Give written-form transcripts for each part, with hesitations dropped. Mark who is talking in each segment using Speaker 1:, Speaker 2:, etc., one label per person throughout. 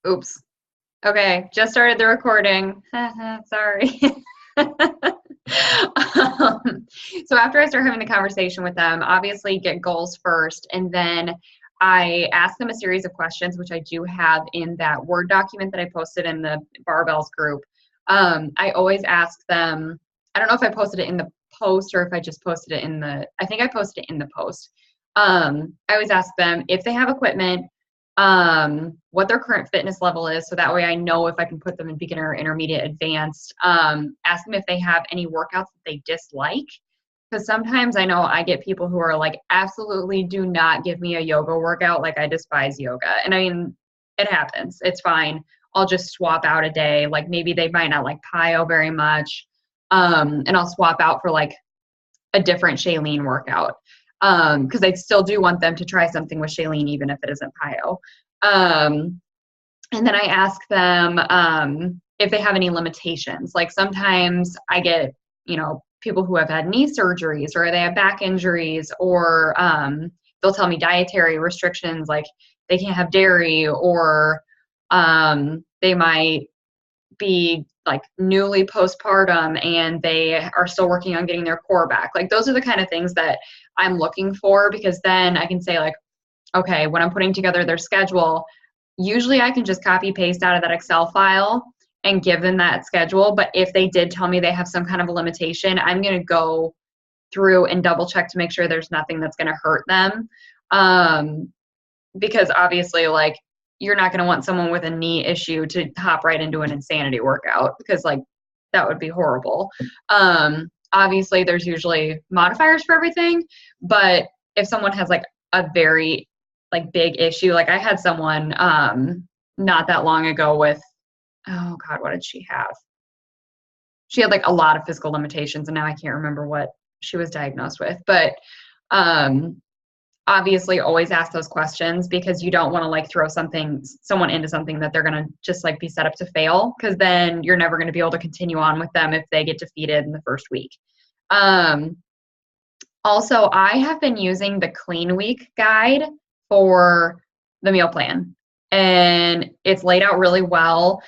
Speaker 1: Oops. Okay, just started the recording. Sorry. um, so after I start having the conversation with them, obviously get goals first, and then I ask them a series of questions, which I do have in that Word document that I posted in the Barbells group. I always ask them, I don't know if I posted it in the post or if I just posted it in I think I posted it in the post. I always ask them if they have equipment, what their current fitness level is, so that way I know if I can put them in beginner, intermediate, advanced. Ask them if they have any workouts that they dislike, because sometimes I know I get people who are like, absolutely do not give me a yoga workout, like I despise yoga. And I mean, it happens, it's fine. I'll just swap out a day, like maybe they might not like PiYo very much, and I'll swap out for like a different Shailene workout, because I still do want them to try something with Shailene, even if it isn't PiYo. And then I ask them if they have any limitations. Like sometimes I get, people who have had knee surgeries or they have back injuries, or they'll tell me dietary restrictions, like they can't have dairy, or they might be like newly postpartum and they are still working on getting their core back. Like those are the kind of things that I'm looking for, because then I can say like, okay, when I'm putting together their schedule, usually I can just copy paste out of that Excel file and give them that schedule. But if they did tell me they have some kind of a limitation, I'm going to go through and double check to make sure there's nothing that's going to hurt them. Because obviously, like, you're not going to want someone with a knee issue to hop right into an insanity workout, because like that would be horrible. Obviously there's usually modifiers for everything, but if someone has like a very like big issue, like I had someone not that long ago with, oh God, what did she have? She had like a lot of physical limitations, and now I can't remember what she was diagnosed with, but obviously always ask those questions, because you don't want to like throw someone into something that they're going to just like be set up to fail, because then you're never going to be able to continue on with them if they get defeated in the first week. Also, I have been using the Clean Week guide for the meal plan, and it's laid out really well.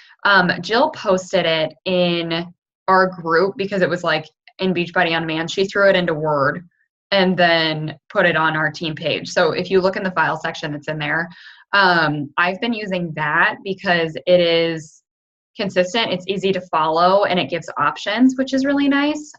Speaker 1: Jill posted it in our group because it was like in Beachbody On Demand. She threw it into Word and then put it on our team page. So if you look in the file section, it's in there. I've been using that because it is consistent, it's easy to follow, and it gives options, which is really nice.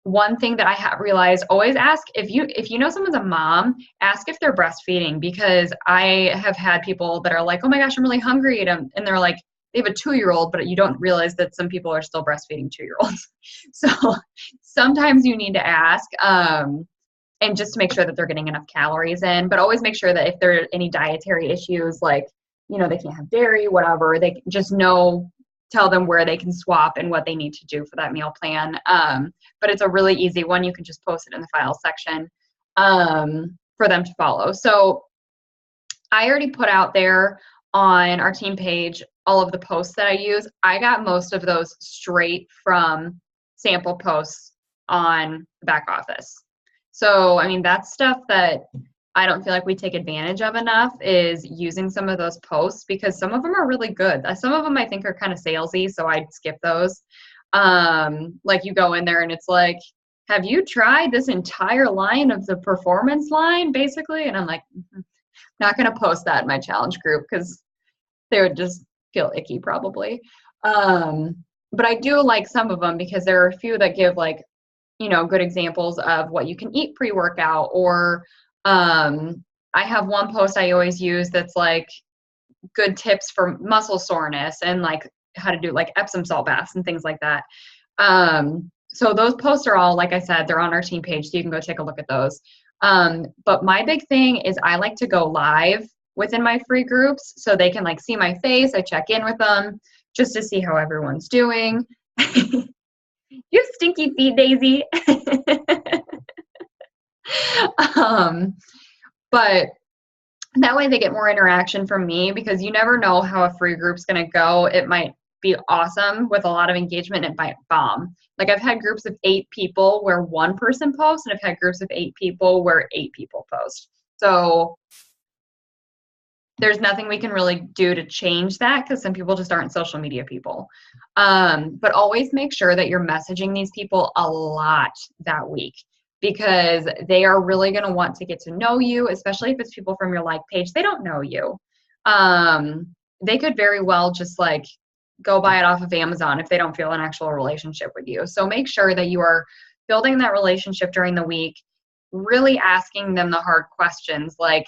Speaker 1: One thing that I have realized, always ask if you know someone's a mom, ask if they're breastfeeding, because I have had people that are like, oh my gosh, I'm really hungry, and they're like, they have a 2-year-old, but you don't realize that some people are still breastfeeding 2-year-olds. So sometimes you need to ask, and just to make sure that they're getting enough calories in, but always make sure that if there are any dietary issues, like, they can't have dairy, whatever, they just tell them where they can swap and what they need to do for that meal plan. But it's a really easy one. You can just post it in the file section for them to follow. So I already put out there on our team page all of the posts that I use. I got most of those straight from sample posts on the back office. So, I mean, that's stuff that I don't feel like we take advantage of enough, is using some of those posts, because some of them are really good. Some of them I think are kind of salesy, so I'd skip those. Like you go in there and it's like, have you tried this entire line of the performance line, basically? And I'm like, not going to post that in my challenge group, because they would just feel icky probably. But I do like some of them, because there are a few that give like, good examples of what you can eat pre-workout, or I have one post I always use that's like good tips for muscle soreness, and like how to do like Epsom salt baths and things like that. So those posts are all, like I said, they're on our team page, so you can go take a look at those. But my big thing is I like to go live within my free groups, so they can like see my face. I check in with them just to see how everyone's doing. You stinky feet, Daisy. But that way they get more interaction from me, because you never know how a free group's going to go. It might be awesome with a lot of engagement, it might bomb. Like I've had groups of 8 people where 1 person posts, and I've had groups of 8 people where 8 people post. So there's nothing we can really do to change that because some people just aren't social media people. But always make sure that you're messaging these people a lot that week because they are really going to want to get to know you, especially if it's people from your like page. They don't know you. They could very well just like go buy it off of Amazon if they don't feel an actual relationship with you. So make sure that you are building that relationship during the week, really asking them the hard questions like,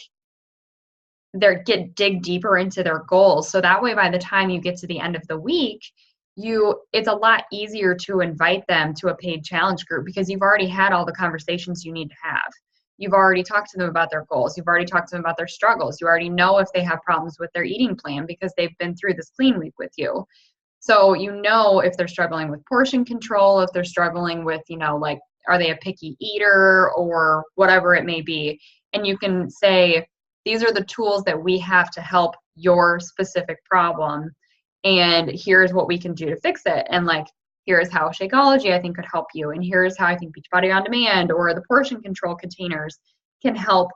Speaker 1: dig deeper into their goals. So that way, by the time you get to the end of the week, it's a lot easier to invite them to a paid challenge group because you've already had all the conversations you need to have. You've already talked to them about their goals. You've already talked to them about their struggles. You already know if they have problems with their eating plan because they've been through this clean week with you. So you know if they're struggling with portion control, if they're struggling with, like, are they a picky eater or whatever it may be. And you can say, these are the tools that we have to help your specific problem. And here's what we can do to fix it. And like, here's how Shakeology I think could help you. And here's how I think Beachbody On Demand or the portion control containers can help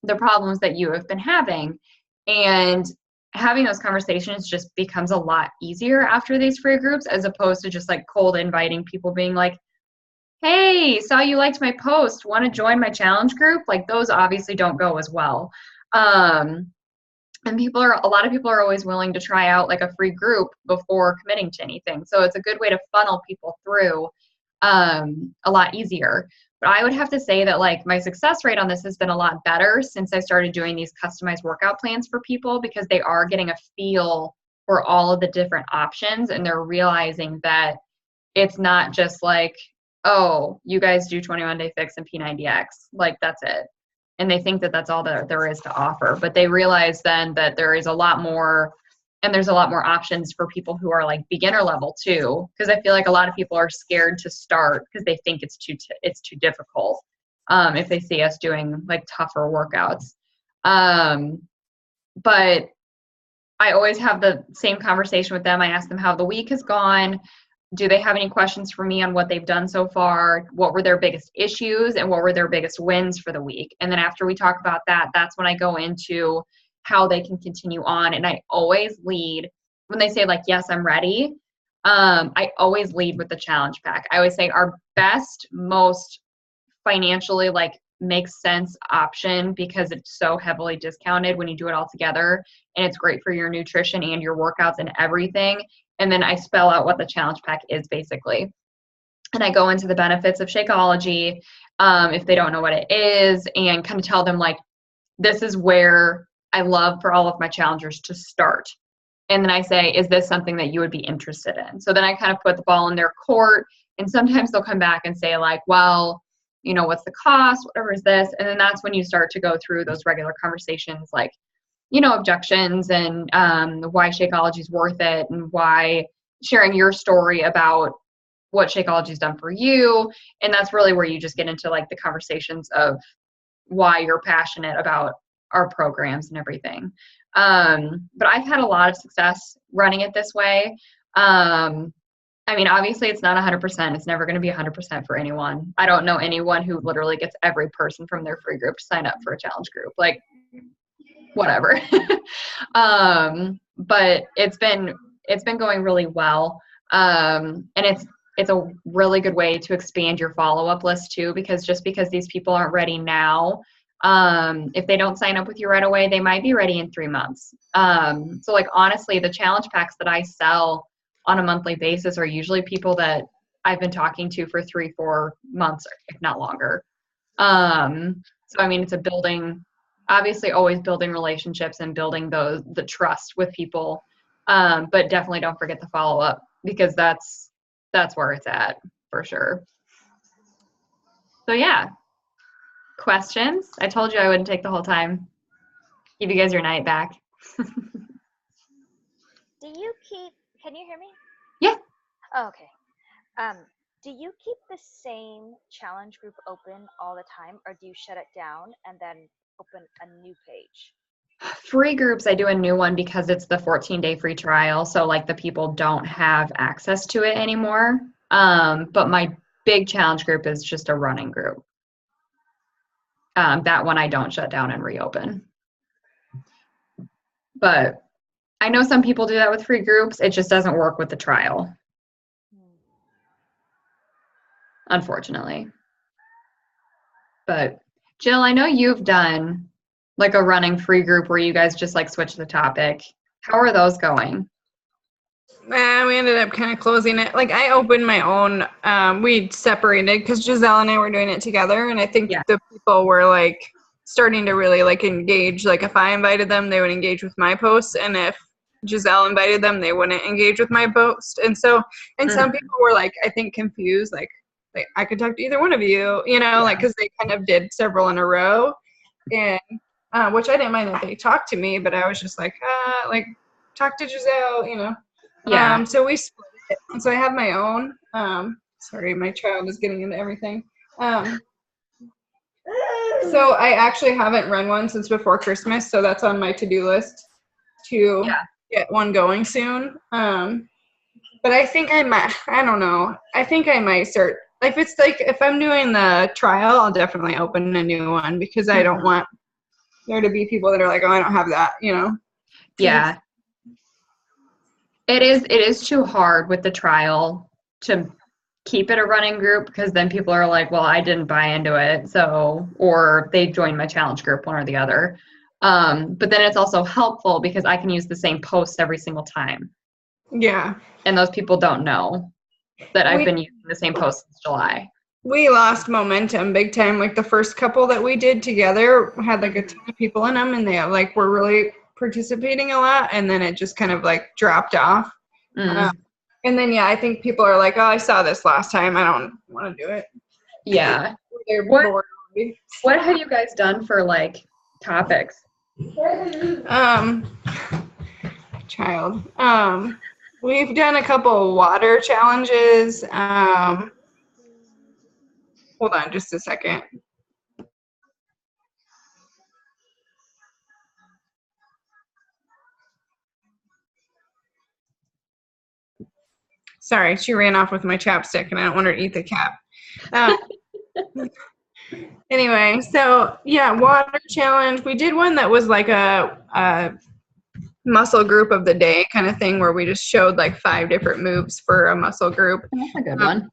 Speaker 1: the problems that you have been having. And having those conversations just becomes a lot easier after these free groups, as opposed to just like cold inviting people being like, hey, saw you liked my post, want to join my challenge group? Like those obviously don't go as well. And a lot of people are always willing to try out like a free group before committing to anything. So it's a good way to funnel people through a lot easier. But I would have to say that like my success rate on this has been a lot better since I started doing these customized workout plans for people because they are getting a feel for all of the different options and they're realizing that it's not just like, oh, you guys do 21 Day Fix and P90X. Like that's it. And they think that that's all that there is to offer. But they realize then that there is a lot more, and there's a lot more options for people who are like beginner level too. Because I feel like a lot of people are scared to start because they think it's too difficult if they see us doing like tougher workouts. But I always have the same conversation with them. I ask them how the week has gone. Do they have any questions for me on what they've done so far? What were their biggest issues and what were their biggest wins for the week? And then after we talk about that, that's when I go into how they can continue on. And I always lead when they say like, yes, I'm ready. I always lead with the challenge pack. I always say our best, most financially like makes sense option because it's so heavily discounted when you do it all together and it's great for your nutrition and your workouts and everything. And then I spell out what the challenge pack is basically. And I go into the benefits of Shakeology if they don't know what it is and kind of tell them like, this is where I love for all of my challengers to start. And then I say, is this something that you would be interested in? So then I kind of put the ball in their court and sometimes they'll come back and say like, well, what's the cost? Whatever is this? And then that's when you start to go through those regular conversations like, objections and why Shakeology is worth it and why sharing your story about what Shakeology's done for you. And that's really where you just get into like the conversations of why you're passionate about our programs and everything. But I've had a lot of success running it this way. Obviously it's not 100%. It's never going to be 100% for anyone. I don't know anyone who literally gets every person from their free group to sign up for a challenge group. Like, whatever. But it's been going really well. And it's a really good way to expand your follow-up list too, because just because these people aren't ready now, if they don't sign up with you right away, they might be ready in 3 months. So like, honestly, the challenge packs that I sell on a monthly basis are usually people that I've been talking to for 3-4 months, if not longer. So, it's a obviously always building relationships and building the trust with people. But definitely don't forget the follow-up because that's where it's at for sure. So yeah. Questions? I told you I wouldn't take the whole time. Give you guys your night back.
Speaker 2: Can you hear me?
Speaker 1: Yeah.
Speaker 2: Oh, okay. Do you keep the same challenge group open all the time or do you shut it down and then open a new page?
Speaker 1: Free groups, I do a new one because it's the 14-day free trial. So like the people don't have access to it anymore. But my big challenge group is just a running group. That one I don't shut down and reopen. But I know some people do that with free groups. It just doesn't work with the trial, unfortunately. But Jill, I know you've done like a running free group where you guys just like switch the topic. How are those going?
Speaker 3: We ended up kind of closing it. Like I opened my own, we separated because Giselle and I were doing it together. And I think the people were like starting to really like engage. Like if I invited them, they would engage with my posts. And if Giselle invited them, they wouldn't engage with my post. And so, and some people were like, I think confused, like I could talk to either one of you, you know, like, cause they kind of did several in a row and, which I didn't mind that they talked to me, but I was just like talk to Giselle, you know?
Speaker 1: Yeah.
Speaker 3: So we split it. And so I have my own, sorry, my child is getting into everything. So I actually haven't run one since before Christmas. So that's on my to-do list to get one going soon. But I think I don't know. I think I might start, like, it's like, if I'm doing the trial, I'll definitely open a new one because I don't want there to be people that are like, oh, I don't have that, you know?
Speaker 1: Yeah. It is too hard with the trial to keep it a running group because then people are like, well, I didn't buy into it. So, or they joined my challenge group, one or the other. But then it's also helpful because I can use the same post every single time.
Speaker 3: Yeah.
Speaker 1: And those people don't know that I've been using the same post since July.
Speaker 3: We lost momentum big time. Like the first couple that we did together had like a ton of people in them and they like were really participating a lot. And then it just kind of like dropped off. And then, I think people are like, oh, I saw this last time. I don't want to do it.
Speaker 1: Yeah. What have you guys done for like topics?
Speaker 3: We've done a couple water challenges. Hold on just a second. Sorry, she ran off with my chapstick and I don't want her to eat the cap. Anyway, so water challenge. We did one that was like a muscle group of the day kind of thing where we just showed like 5 different moves for a muscle group.
Speaker 1: That's a good one.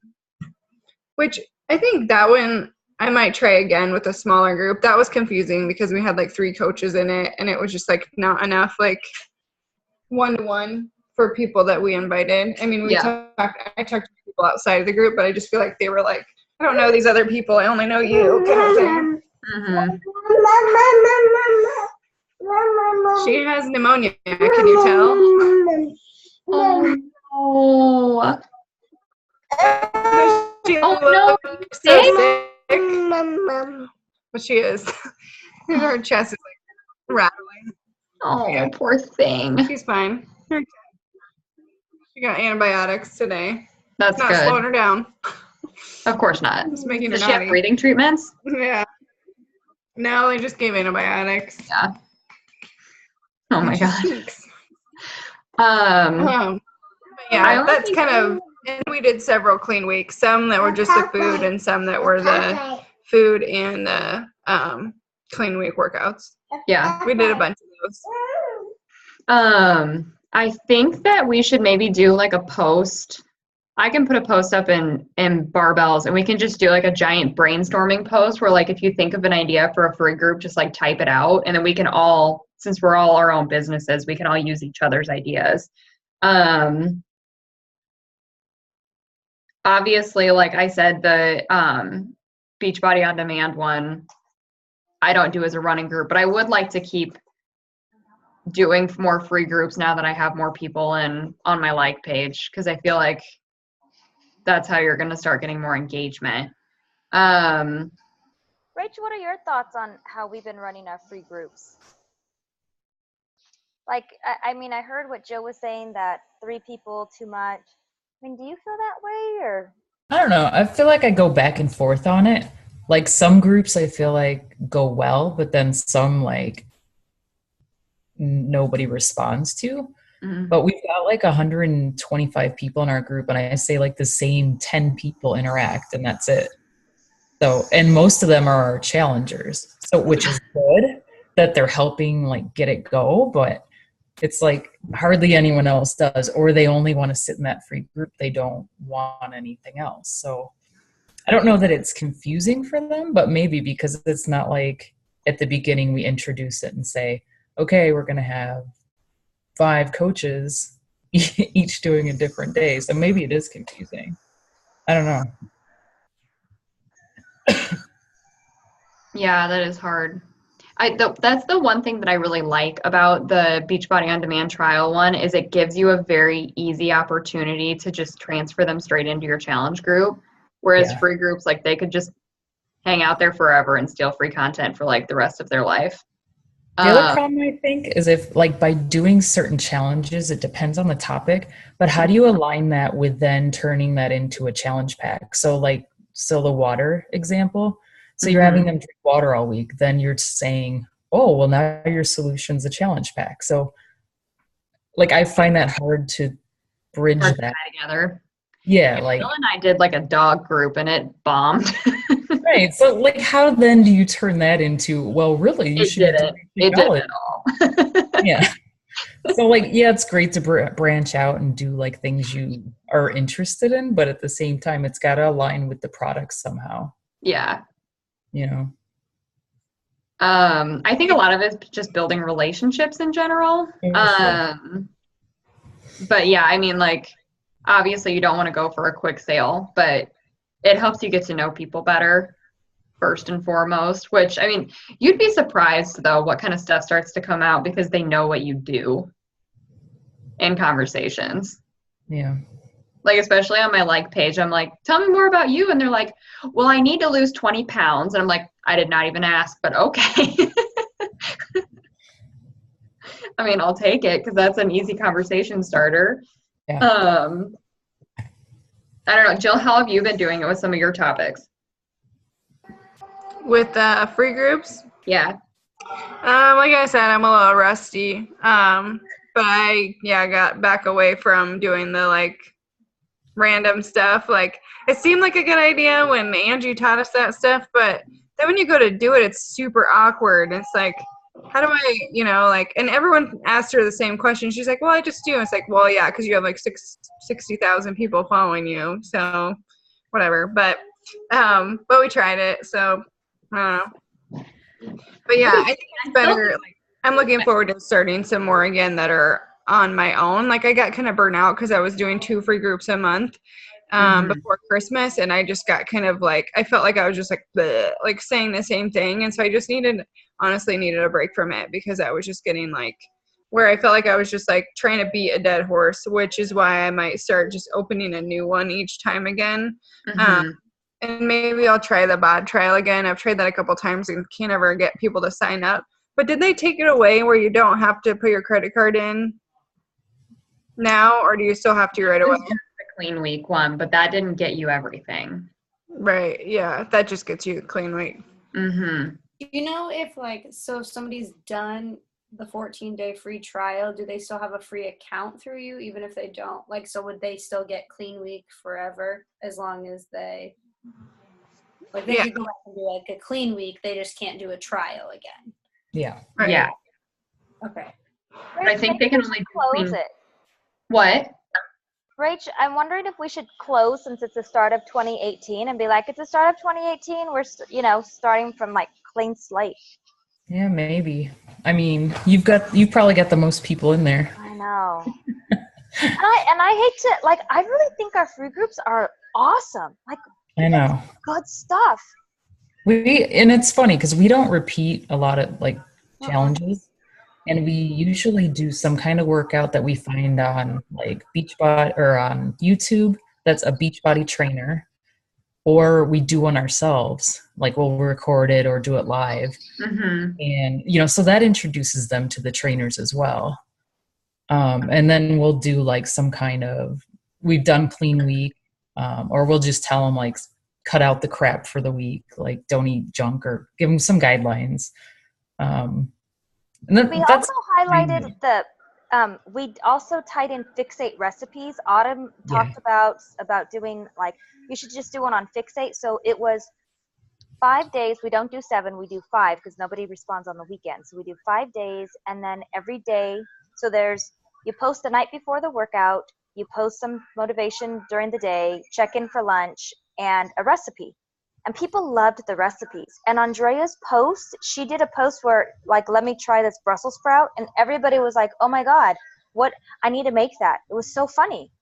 Speaker 3: Which I think that one I might try again with a smaller group. That was confusing because we had like 3 coaches in it and it was just like not enough like one-to-one for people that we invited. I mean, I talked to people outside of the group, but I just feel like they were like, I don't know these other people. I only know you kind of thing. She has pneumonia. Can you tell?
Speaker 1: Oh.
Speaker 3: No. So sick. But she is. Her chest is like rattling.
Speaker 1: Oh, poor thing.
Speaker 3: She's fine. She got antibiotics today.
Speaker 1: That's
Speaker 3: not
Speaker 1: good.
Speaker 3: Slowing her down.
Speaker 1: Of course not.
Speaker 3: Just making her
Speaker 1: Does she have
Speaker 3: naughty.
Speaker 1: breathing treatments?
Speaker 3: Yeah. No, they just gave antibiotics.
Speaker 1: Yeah. Oh my gosh.
Speaker 3: That's kind of, and we did several clean weeks. Some that were just the food and some that were the food and the clean week workouts.
Speaker 1: Yeah.
Speaker 3: We did a bunch of those.
Speaker 1: I think that we should maybe do like a post. I can put a post up in Barbells and we can just do like a giant brainstorming post where like if you think of an idea for a free group, just like type it out and then we can all, since we're all our own businesses, we can all use each other's ideas. Obviously, like I said, the Beachbody On Demand one, I don't do as a running group, but I would like to keep doing more free groups now that I have more people on my like page because I feel like that's how you're going to start getting more engagement.
Speaker 2: Rach, what are your thoughts on how we've been running our free groups? Like, I mean, I heard what Joe was saying that 3 people too much. I mean, do you feel that way or?
Speaker 4: I don't know. I feel like I go back and forth on it. Like some groups I feel like go well, but then some like nobody responds to. Mm-hmm. But we've got like 125 people in our group and I say like the same 10 people interact and that's it. So, and most of them are our challengers. So, which is good that they're helping like get it go, but It's like hardly anyone else does, or they only want to sit in that free group. They don't want anything else. So I don't know that it's confusing for them, but maybe because it's not like at the beginning we introduce it and say, okay, we're going to have 5 coaches each doing a different day. So maybe it is confusing. I don't know.
Speaker 1: Yeah, that is hard. That's the one thing that I really like about the Beachbody On Demand trial one is it gives you a very easy opportunity to just transfer them straight into your challenge group. Whereas free groups, like they could just hang out there forever and steal free content for like the rest of their life.
Speaker 4: The other problem I think is if like by doing certain challenges, it depends on the topic, but how do you align that with then turning that into a challenge pack? So like, the water example. So you're having them drink water all week. Then you're saying, oh, well, now your solution's a challenge pack. So like, I find that hard to bridge that
Speaker 1: together.
Speaker 4: Yeah. Like
Speaker 1: Bill and I did like a dog group and it bombed.
Speaker 4: Right. So like, how then do you turn that into, well, really, you should
Speaker 1: it did it all.
Speaker 4: Yeah. So like, yeah, it's great to branch out and do like things you are interested in, but at the same time, it's got to align with the product somehow.
Speaker 1: Yeah.
Speaker 4: You know?
Speaker 1: I think a lot of it's just building relationships in general. But yeah, I mean, like, obviously you don't want to go for a quick sale, but it helps you get to know people better first and foremost, which, I mean, you'd be surprised though what kind of stuff starts to come out because they know what you do in conversations.
Speaker 4: Yeah.
Speaker 1: Like, especially on my like page, I'm like, tell me more about you. And they're like, well, I need to lose 20 pounds. And I'm like, I did not even ask, but okay. I mean, I'll take it because that's an easy conversation starter.
Speaker 4: Yeah.
Speaker 1: I don't know. Jill, how have you been doing it with some of your topics?
Speaker 3: With free groups?
Speaker 1: Yeah.
Speaker 3: Like I said, I'm a little rusty. But I got back away from doing the like random stuff. Like it seemed like a good idea when Angie taught us that stuff, but then when you go to do it, it's super awkward. It's like, how do I, like, and everyone asked her the same question. She's like, well, I just do. It's like, well, yeah, because you have like 60,000 people following you. So whatever. But we tried it. So I don't know. But yeah, I think it's better. Like, I'm looking forward to starting some more again that are on my own. Like I got kind of burnt out because I was doing 2 free groups a month before Christmas, and I just got kind of like, I felt like I was just like bleh, like saying the same thing, and so I just honestly needed a break from it because I was just getting like where I felt like I was just like trying to beat a dead horse, which is why I might start just opening a new one each time again. And maybe I'll try the bod trial again. I've tried that a couple times and can't ever get people to sign up. But did they take it away where you don't have to put your credit card in now, or do you still have to right away?
Speaker 1: The clean week one, but that didn't get you everything.
Speaker 3: Right. Yeah. That just gets you clean week.
Speaker 5: Do you know if if somebody's done the 14-day free trial, do they still have a free account through you, even if they don't? Like, so would they still get clean week forever as long as they could go back and do like a clean week, they just can't do a trial again?
Speaker 4: Yeah.
Speaker 3: Right.
Speaker 1: Yeah.
Speaker 5: Okay.
Speaker 1: But I think they can only
Speaker 2: close it.
Speaker 1: What?
Speaker 2: Rach, I'm wondering if we should close since it's the start of 2018 and be like, it's the start of 2018. We're, starting from like clean slate.
Speaker 4: Yeah, maybe. I mean, you've probably got the most people in there.
Speaker 2: I know. and I hate to, like, I really think our free groups are awesome. Like,
Speaker 4: I know.
Speaker 2: Good stuff.
Speaker 4: And it's funny because we don't repeat a lot of like challenges. And we usually do some kind of workout that we find on like Beachbody or on YouTube that's a Beachbody trainer, or we do one ourselves, like we'll record it or do it live. And, so that introduces them to the trainers as well. And then we'll do like some kind of, we've done clean week, or we'll just tell them like, cut out the crap for the week, like don't eat junk, or give them some guidelines. And then
Speaker 2: we also highlighted we also tied in Fixate recipes. Autumn talked about doing like, you should just do one on Fixate. So it was 5 days. We don't do 7, we do 5 because nobody responds on the weekend. So we do 5 days, and then every day So you post the night before the workout, you post some motivation during the day, check in for lunch, and a recipe. And people loved the recipes. And Andrea's post, she did a post where, like, let me try this Brussels sprout. And everybody was like, oh my God, I need to make that. It was so funny.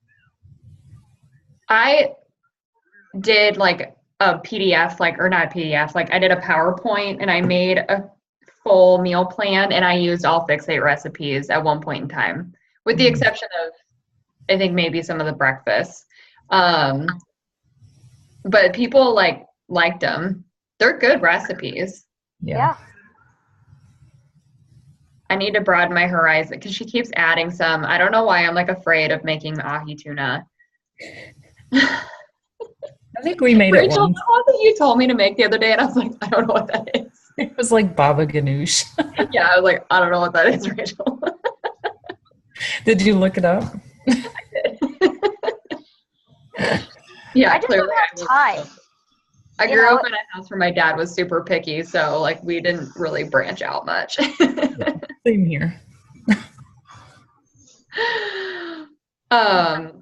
Speaker 1: I did like a PDF, like, or not PDF, like I did a PowerPoint and I made a full meal plan and I used all Fixate recipes at one point in time, with the exception of, I think, maybe some of the breakfasts. But people liked them. They're good recipes.
Speaker 2: Yeah.
Speaker 1: I need to broaden my horizon because she keeps adding some. I don't know why I'm like afraid of making ahi tuna.
Speaker 4: I think we made
Speaker 1: Rachel,
Speaker 4: it once.
Speaker 1: the one that you told me to make the other day, and I was like, I don't know what that is.
Speaker 4: It was like baba ganoush.
Speaker 1: Yeah, I was like, I don't know what that is, Rachel.
Speaker 4: Did you look it up?
Speaker 1: Yeah,
Speaker 2: I just
Speaker 1: clearly.
Speaker 2: don't have time.
Speaker 1: I grew up in a house where my dad was super picky, so like we didn't really branch out much.
Speaker 4: Same here.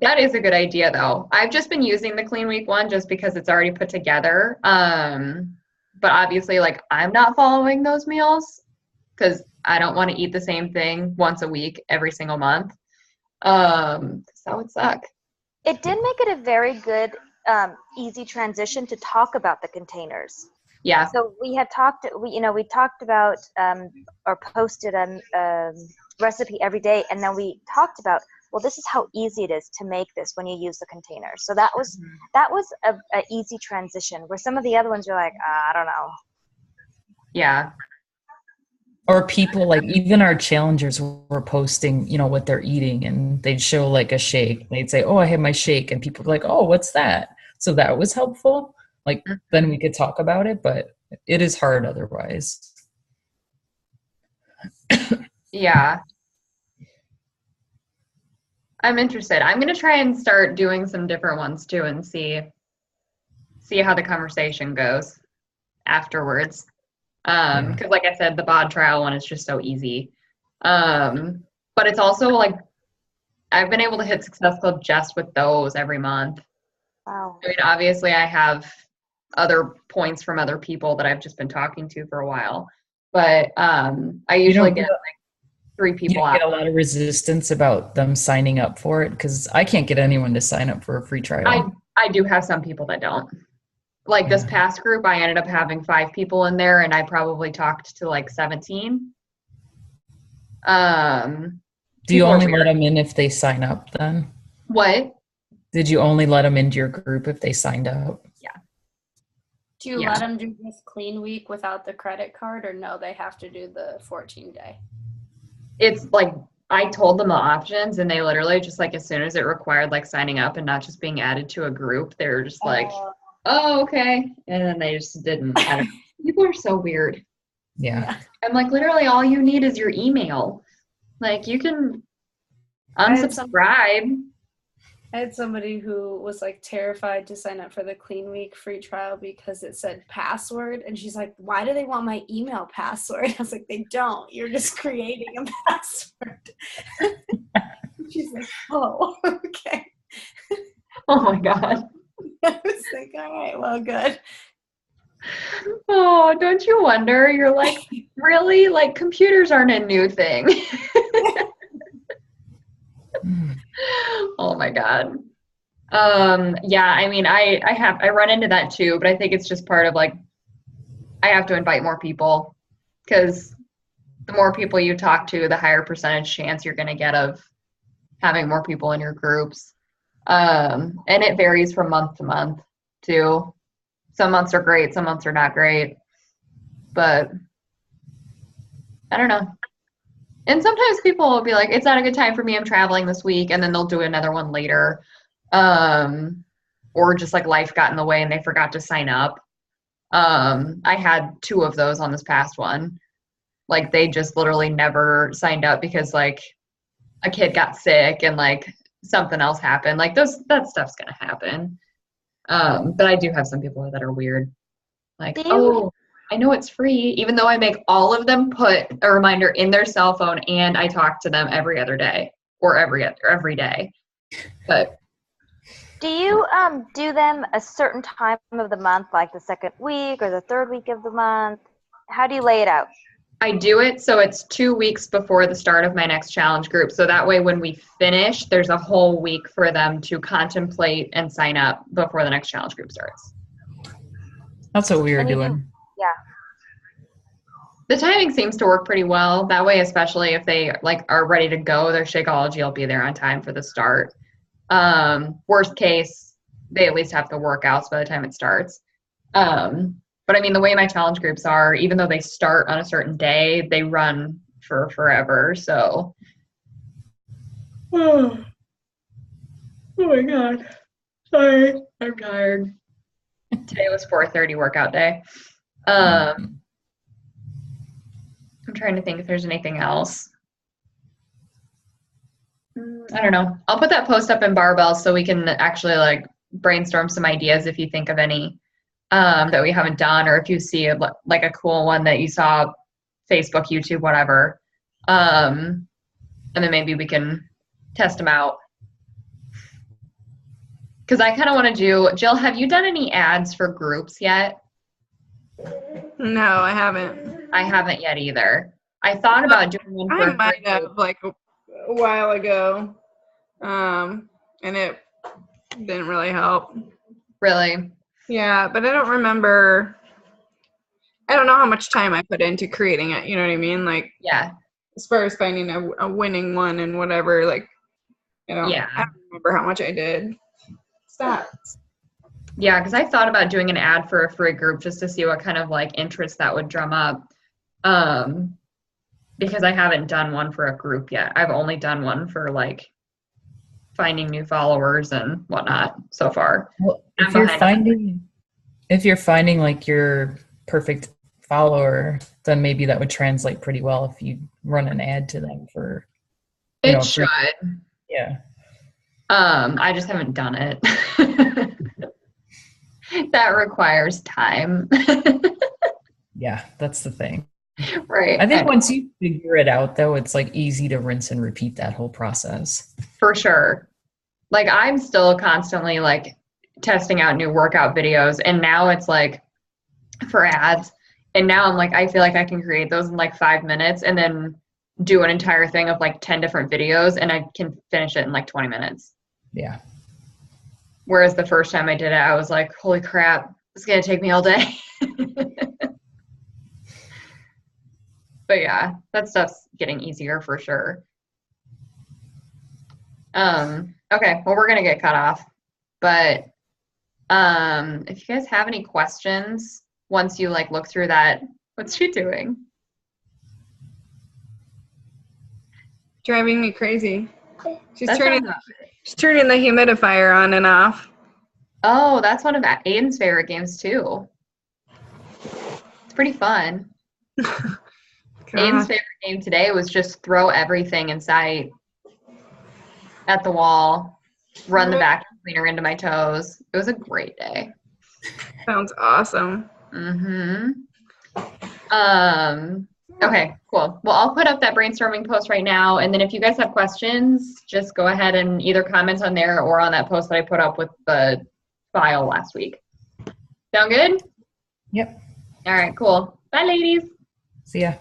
Speaker 1: That is a good idea though. I've just been using the Clean Week one just because it's already put together. But obviously, like, I'm not following those meals because I don't want to eat the same thing once a week every single month. So that would suck.
Speaker 2: It did make it a very good, easy transition to talk about the containers.
Speaker 1: Yeah.
Speaker 2: So we talked about or posted a recipe every day, and then we talked about, well, this is how easy it is to make this when you use the containers. So that was a easy transition, where some of the other ones you're like, I don't know.
Speaker 1: Yeah.
Speaker 4: Or people, like, even our challengers were posting, what they're eating, and they'd show like a shake. They'd say, oh, I had my shake, and people were like, oh, what's that? So that was helpful. Like, then we could talk about it, but it is hard otherwise.
Speaker 1: Yeah. I'm interested. I'm going to try and start doing some different ones too and see how the conversation goes afterwards. Because like I said, the bod trial one is just so easy. But it's also like, I've been able to hit Success Club just with those every month.
Speaker 2: Wow.
Speaker 1: I mean, obviously I have other points from other people that I've just been talking to for a while, but I usually get like 3 people out.
Speaker 4: You get a lot of resistance about them signing up for it, because I can't get anyone to sign up for a free trial.
Speaker 1: I do have some people that don't. Like this past group, I ended up having 5 people in there, and I probably talked to like 17.
Speaker 4: Do you only let them in if they sign up then?
Speaker 1: What?
Speaker 4: Did you only let them into your group if they signed up?
Speaker 1: Yeah.
Speaker 5: Do you let them do this Clean Week without the credit card, or no, they have to do the 14-day?
Speaker 1: It's like, I told them the options, and they literally just, like, as soon as it required like signing up and not just being added to a group, they were just like, oh, okay. And then they just didn't. People are so weird.
Speaker 4: Yeah.
Speaker 1: I'm like, literally all you need is your email. Like, you can unsubscribe.
Speaker 5: I had somebody who was like terrified to sign up for the Clean Week free trial because it said password. And she's like, why do they want my email password? I was like, they don't. You're just creating a password. She's like, oh, okay.
Speaker 1: Oh my God.
Speaker 5: I was like, all right, well, good.
Speaker 1: Oh, don't you wonder? You're like, really? Like, computers aren't a new thing. Oh my God. Yeah, I mean, I run into that too, but I think it's just part of like, I have to invite more people, because the more people you talk to, the higher percentage chance you're going to get of having more people in your groups. And it varies from month to month too. Some months are great, some months are not great, but I don't know. And sometimes people will be like, it's not a good time for me, I'm traveling this week, and then they'll do another one later. Or just like life got in the way and they forgot to sign up. I had 2 of those on this past one. Like, they just literally never signed up because like a kid got sick and like something else happened. Like that stuff's gonna happen. But I do have some people that are weird. Like, I know it's free, even though I make all of them put a reminder in their cell phone and I talk to them every other day or every day. But
Speaker 2: do you do them a certain time of the month, like the second week or the third week of the month? How do you lay it out?
Speaker 1: I do it so it's 2 weeks before the start of my next challenge group. So that way when we finish, there's a whole week for them to contemplate and sign up before the next challenge group starts.
Speaker 4: That's what we were doing.
Speaker 2: Yeah.
Speaker 1: The timing seems to work pretty well. That way, especially if they like are ready to go, their Shakeology will be there on time for the start. Worst case, they at least have the workouts by the time it starts. But I mean, the way my challenge groups are, even though they start on a certain day, they run for forever. So, oh my God. Sorry, I'm tired. Today was 4:30 workout day. I'm trying to think if there's anything else. I don't know. I'll put that post up in Barbell so we can actually like brainstorm some ideas if you think of any that we haven't done, or if you see like a cool one that you saw, Facebook, YouTube, whatever. And then maybe we can test them out. Because I kind of want to do, Jill, have you done any ads for groups yet?
Speaker 3: No, I haven't.
Speaker 1: I haven't yet either. I thought about doing one for
Speaker 3: I might have like a while ago, and it didn't really help.
Speaker 1: Really?
Speaker 3: Yeah, but I don't remember. I don't know how much time I put into creating it. You know what I mean? Like,
Speaker 1: Yeah.
Speaker 3: as far as finding a winning one and whatever, like, you know,
Speaker 1: Yeah.
Speaker 3: I don't remember how much I did. Stop.
Speaker 1: Yeah, because I thought about doing an ad for a free group just to see what kind of like interest that would drum up. Because I haven't done one for a group yet. I've only done one for like finding new followers and whatnot so far.
Speaker 4: Well, if you're finding like your perfect follower, then maybe that would translate pretty well if you run an ad to them for.
Speaker 1: It should.
Speaker 4: Yeah.
Speaker 1: I just haven't done it. That requires time.
Speaker 4: Yeah, that's the thing.
Speaker 1: Right.
Speaker 4: I think once you figure it out, though, it's like easy to rinse and repeat that whole process.
Speaker 1: For sure. Like I'm still constantly like testing out new workout videos, and now it's like for ads. And now I'm like, I feel like I can create those in like 5 minutes and then do an entire thing of like 10 different videos, and I can finish it in like 20 minutes.
Speaker 4: Yeah.
Speaker 1: Whereas the first time I did it, I was like, holy crap, it's going to take me all day. But yeah, that stuff's getting easier for sure. Okay, well, we're going to get cut off. But if you guys have any questions, once you like look through that, what's she doing?
Speaker 3: Driving me crazy. She's
Speaker 1: That's
Speaker 3: turning
Speaker 1: not-
Speaker 3: the humidifier on and off.
Speaker 1: Oh, that's one of Aiden's favorite games too. It's pretty fun. Aiden's favorite game today was just throw everything in sight at the wall, run the vacuum cleaner into my toes. It was a great day.
Speaker 3: Sounds awesome.
Speaker 1: Okay, cool. Well, I'll put up that brainstorming post right now, and then if you guys have questions, just go ahead and either comment on there or on that post that I put up with the file last week. Sound good?
Speaker 4: Yep.
Speaker 1: All right, cool. Bye, ladies.
Speaker 4: See ya.